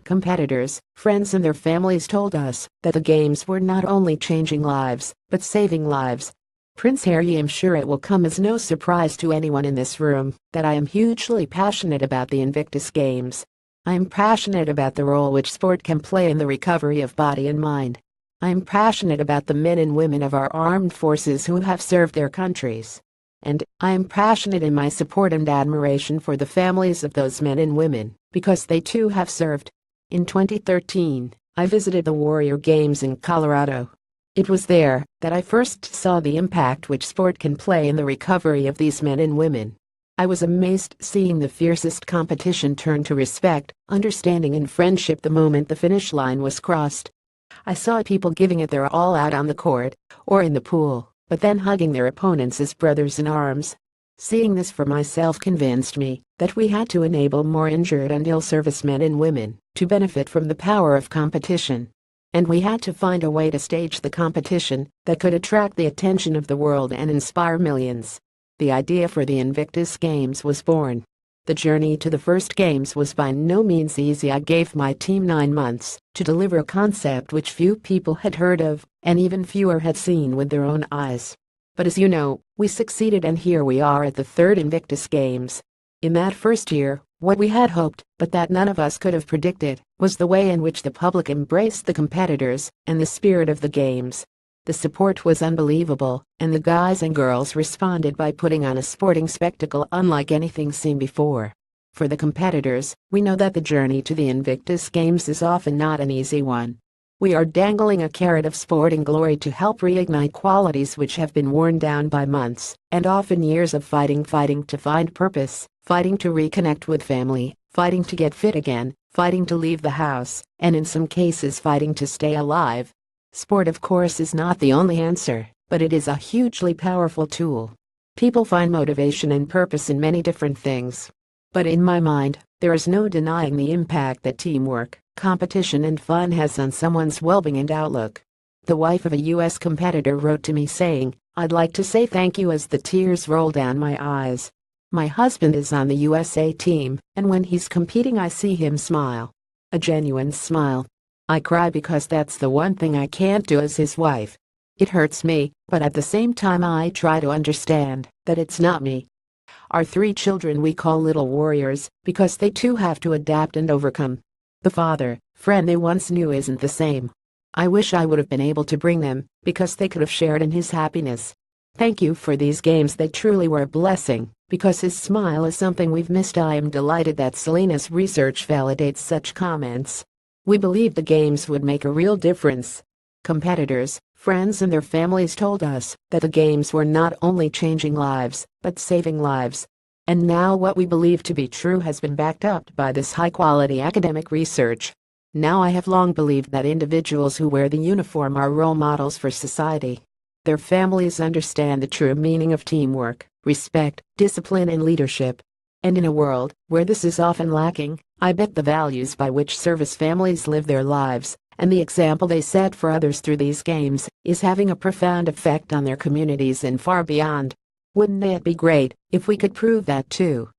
Competitors, friends and their families told us that the games were not only changing lives, but saving lives. Prince Harry, I'm sure it will come as no surprise to anyone in this room that I am hugely passionate about the Invictus Games. I am passionate about the role which sport can play in the recovery of body and mind. I am passionate about the men and women of our armed forces who have served their countries. And I am passionate in my support and admiration for the families of those men and women, because they too have served. In 2013, I visited the Warrior Games in Colorado. It was there that I first saw the impact which sport can play in the recovery of these men and women. I was amazed seeing the fiercest competition turn to respect, understanding and friendship the moment the finish line was crossed. I saw people giving it their all out on the court or in the pool, but then hugging their opponents as brothers in arms. Seeing this for myself convinced me that we had to enable more injured and ill-service men and women to benefit from the power of competition. And we had to find a way to stage the competition that could attract the attention of the world and inspire millions. The idea for the Invictus Games was born. The journey to the first games was by no means easy. I gave my team 9 months to deliver a concept which few people had heard of, and even fewer had seen with their own eyes. But as you know, we succeeded, and here we are at the third Invictus Games. In that first year, what we had hoped, but that none of us could have predicted, was the way in which the public embraced the competitors and the spirit of the games. The support was unbelievable, and the guys and girls responded by putting on a sporting spectacle unlike anything seen before. For the competitors, we know that the journey to the Invictus Games is often not an easy one. We are dangling a carrot of sporting glory to help reignite qualities which have been worn down by months and often years of fighting to find purpose, fighting to reconnect with family, fighting to get fit again, fighting to leave the house, and in some cases fighting to stay alive. Sport, of course, is not the only answer, but it is a hugely powerful tool. People find motivation and purpose in many different things. But in my mind, there is no denying the impact that teamwork, competition and fun has on someone's well-being and outlook. The wife of a U.S. competitor wrote to me saying, "I'd like to say thank you," as the tears roll down my eyes. My husband is on the USA team, and when he's competing I see him smile. A genuine smile. I cry because that's the one thing I can't do as his wife. It hurts me, but at the same time I try to understand that it's not me. Our 3 children we call little warriors because they too have to adapt and overcome. The father, friend they once knew isn't the same. I wish I would have been able to bring them, because they could have shared in his happiness. Thank you for these games, they truly were a blessing, because his smile is something we've missed. I am delighted that Selena's research validates such comments. We believe the games would make a real difference. Competitors, friends and their families told us that the games were not only changing lives, but saving lives. And now what we believe to be true has been backed up by this high-quality academic research. Now I have long believed that individuals who wear the uniform are role models for society. Their families understand the true meaning of teamwork, respect, discipline and leadership. And in a world where this is often lacking, I bet the values by which service families live their lives, and the example they set for others through these games, is having a profound effect on their communities and far beyond. Wouldn't it be great if we could prove that too?